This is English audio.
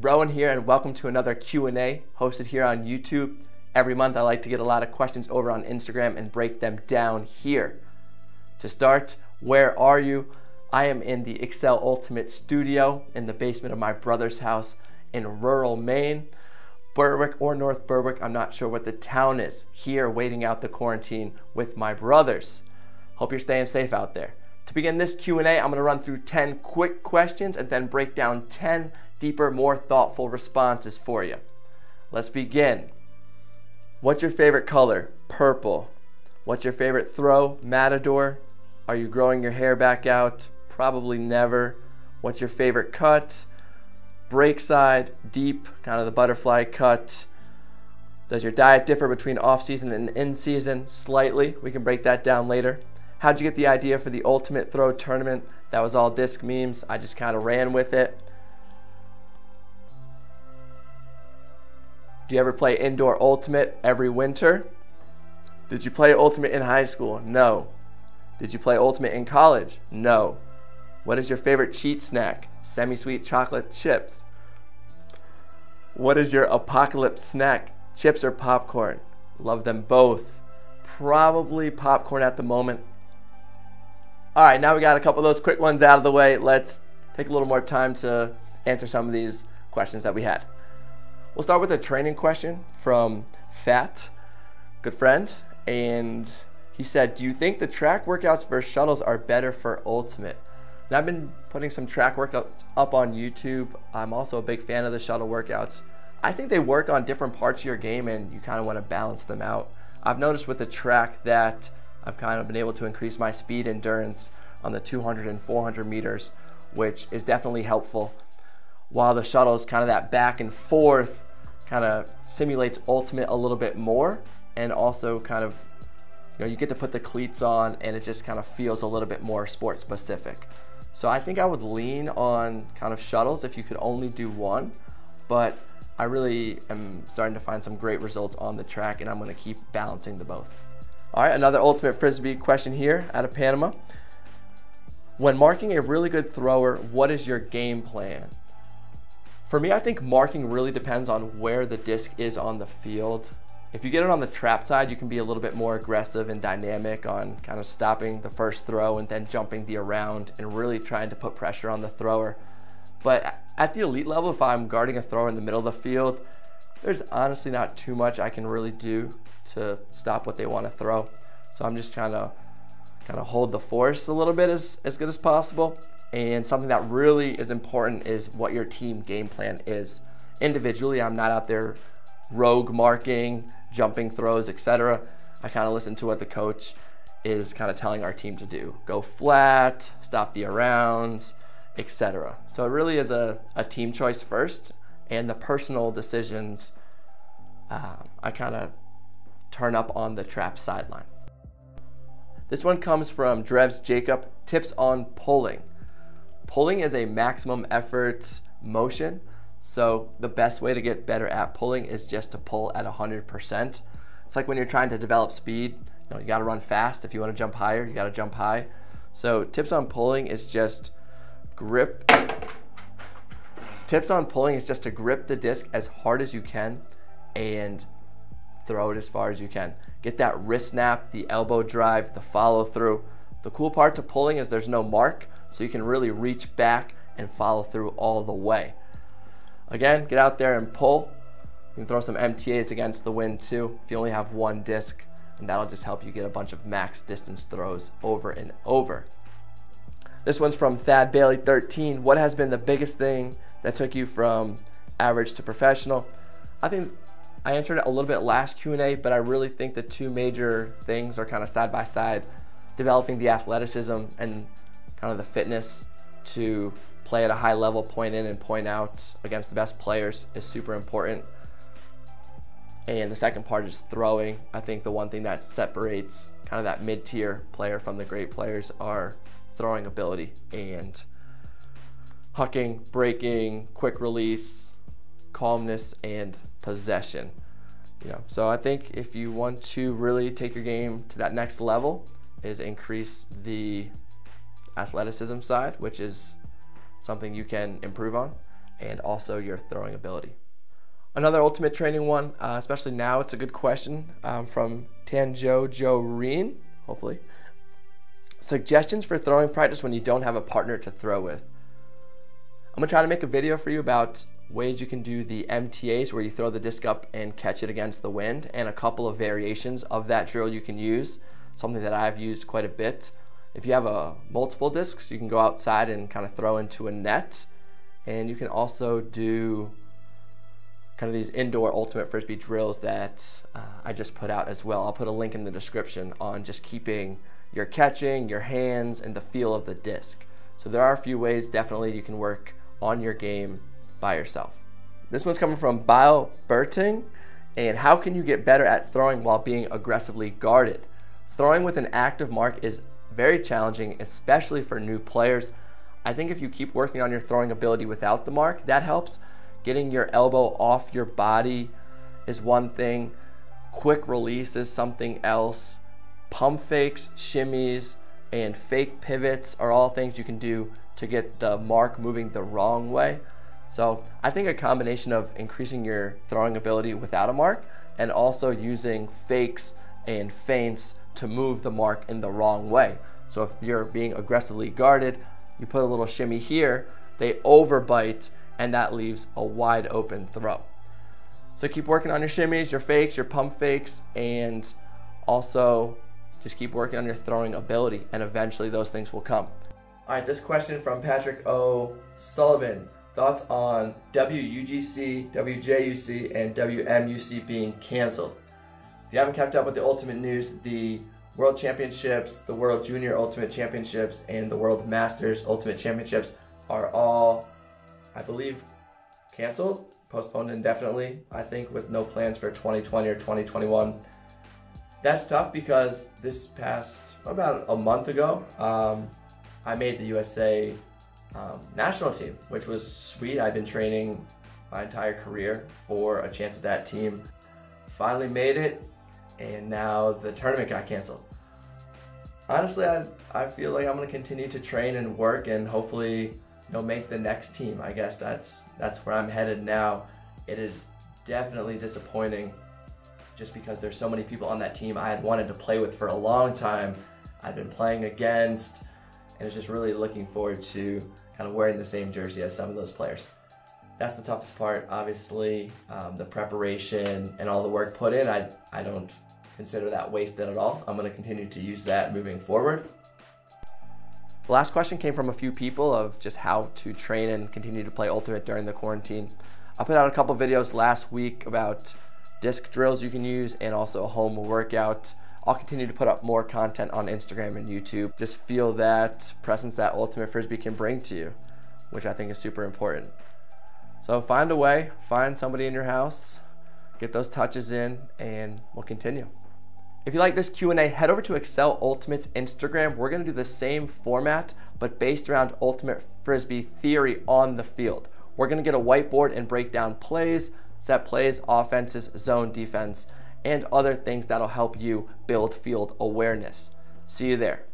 Rowan here, and welcome to another Q&A hosted here on YouTube. Every month I like to get a lot of questions over on Instagram and break them down here. To start, where are you? I am in the Excel Ultimate studio in the basement of my brother's house in rural Maine. Berwick or North Berwick, I'm not sure what the town is. Here waiting out the quarantine with my brothers. Hope you're staying safe out there. To begin this Q&A, I'm going to run through 10 quick questions and then break down 10 deeper, more thoughtful responses for you. Let's begin. What's your favorite color? Purple. What's your favorite throw? Matador. Are you growing your hair back out? Probably never. What's your favorite cut? Break side, deep, kind of the butterfly cut. Does your diet differ between off-season and in-season? Slightly. We can break that down later. How'd you get the idea for the Ultimate Throw Tournament? That was all disc memes. I just kind of ran with it. Do you ever play indoor Ultimate every winter? Did you play Ultimate in high school? No. Did you play Ultimate in college? No. What is your favorite cheat snack? Semi-sweet chocolate chips. What is your apocalypse snack? Chips or popcorn? Love them both. Probably popcorn at the moment. All right, now we got a couple of those quick ones out of the way. Let's take a little more time to answer some of these questions that we had. We'll start with a training question from Fat, good friend, and he said, do you think the track workouts versus shuttles are better for Ultimate? And I've been putting some track workouts up on YouTube. I'm also a big fan of the shuttle workouts. I think they work on different parts of your game and you kind of want to balance them out. I've noticed with the track that I've kind of been able to increase my speed endurance on the 200 and 400 meters, which is definitely helpful. While the shuttle is kind of that back and forth, kind of simulates Ultimate a little bit more, and also kind of, you get to put the cleats on and it just kind of feels a little bit more sport specific. So I think I would lean on kind of shuttles if you could only do one, but I really am starting to find some great results on the track and I'm going to keep balancing the both. All right, another Ultimate Frisbee question here out of Panama. When marking a really good thrower, what is your game plan? For me, I think marking really depends on where the disc is on the field. If you get it on the trap side, you can be a little bit more aggressive and dynamic on kind of stopping the first throw and then jumping the around and really trying to put pressure on the thrower. But at the elite level, if I'm guarding a thrower in the middle of the field, there's honestly not too much I can really do to stop what they want to throw. So I'm just trying to kind of hold the force a little bit as good as possible. And something that really is important is what your team game plan is. Individually, I'm not out there rogue marking, jumping throws, etc. I kind of listen to what the coach is kind of telling our team to do. Go flat, stop the arounds, etc. So it really is a team choice first, and the personal decisions I kind of turn up on the trap sideline. This one comes from Drevs Jacob. Tips on pulling. Pulling is a maximum effort motion, so the best way to get better at pulling is just to pull at 100%. It's like when you're trying to develop speed, you got to run fast. If you want to jump higher, you got to jump high. So tips on pulling is just grip. Tips on pulling is just to grip the disc as hard as you can and throw it as far as you can. Get that wrist snap, the elbow drive, the follow through. The cool part to pulling is there's no mark, so you can really reach back and follow through all the way. Again, get out there and pull. You can throw some MTAs against the wind too if you only have one disc, and that'll just help you get a bunch of max distance throws over and over. This one's from Thad Bailey 13. What has been the biggest thing that took you from average to professional? I think I answered it a little bit last Q&A, but I really think the two major things are kind of side by side. Developing the athleticism and kind of the fitness to play at a high level, point in and point out against the best players is super important. And the second part is throwing. I think the one thing that separates kind of that mid-tier player from the great players are throwing ability and hucking, breaking, quick release, calmness, and possession. So I think if you want to really take your game to that next level, is increase the athleticism side, which is something you can improve on, and also your throwing ability. Another ultimate training one, especially now, it's a good question from Tanjo Joreen, hopefully. Suggestions for throwing practice when you don't have a partner to throw with. I'm going to try to make a video for you about ways you can do the MTAs, where you throw the disc up and catch it against the wind, and a couple of variations of that drill you can use, something that I've used quite a bit. If you have multiple discs, you can go outside and kind of throw into a net, and you can also do kind of these indoor ultimate Frisbee drills that I just put out as well. I'll put a link in the description on just keeping your catching, your hands, and the feel of the disc. So there are a few ways definitely you can work on your game by yourself. This one's coming from Bio Berting, and how can you get better at throwing while being aggressively guarded? Throwing with an active mark is very challenging, especially for new players. I think if you keep working on your throwing ability without the mark, that helps. Getting your elbow off your body is one thing. Quick release is something else. Pump fakes, shimmies, and fake pivots are all things you can do to get the mark moving the wrong way. So I think a combination of increasing your throwing ability without a mark and also using fakes and feints to move the mark in the wrong way. So if you're being aggressively guarded, you put a little shimmy here, they overbite, and that leaves a wide open throw. So keep working on your shimmies, your fakes, your pump fakes, and also just keep working on your throwing ability, and eventually those things will come. All right, this question from Patrick O'Sullivan. Thoughts on WUGC, WJUC, and WMUC being canceled? If you haven't kept up with the Ultimate news, the World Championships, the World Junior Ultimate Championships, and the World Masters Ultimate Championships are all, I believe, canceled, postponed indefinitely, I think, with no plans for 2020 or 2021. That's tough because this past, about a month ago, I made the USA national team, which was sweet. I've been training my entire career for a chance at that team. Finally made it, and now the tournament got canceled. Honestly, I feel like I'm going to continue to train and work and hopefully make the next team. I guess that's where I'm headed now. It is definitely disappointing just because there's so many people on that team I had wanted to play with for a long time. I've been playing against, and it's just really looking forward to kind of wearing the same jersey as some of those players. That's the toughest part, obviously. The preparation and all the work put in, I don't consider that wasted at all. I'm going to continue to use that moving forward. The last question came from a few people of just how to train and continue to play Ultimate during the quarantine. I put out a couple videos last week about disc drills you can use and also a home workout. I'll continue to put up more content on Instagram and YouTube. Just feel that presence that Ultimate Frisbee can bring to you, which I think is super important. So find a way, find somebody in your house, get those touches in, and we'll continue. If you like this Q&A, head over to Excel Ultimate's Instagram. We're going to do the same format, but based around Ultimate Frisbee theory on the field. We're going to get a whiteboard and break down plays, set plays, offenses, zone defense, and other things that'll help you build field awareness. See you there.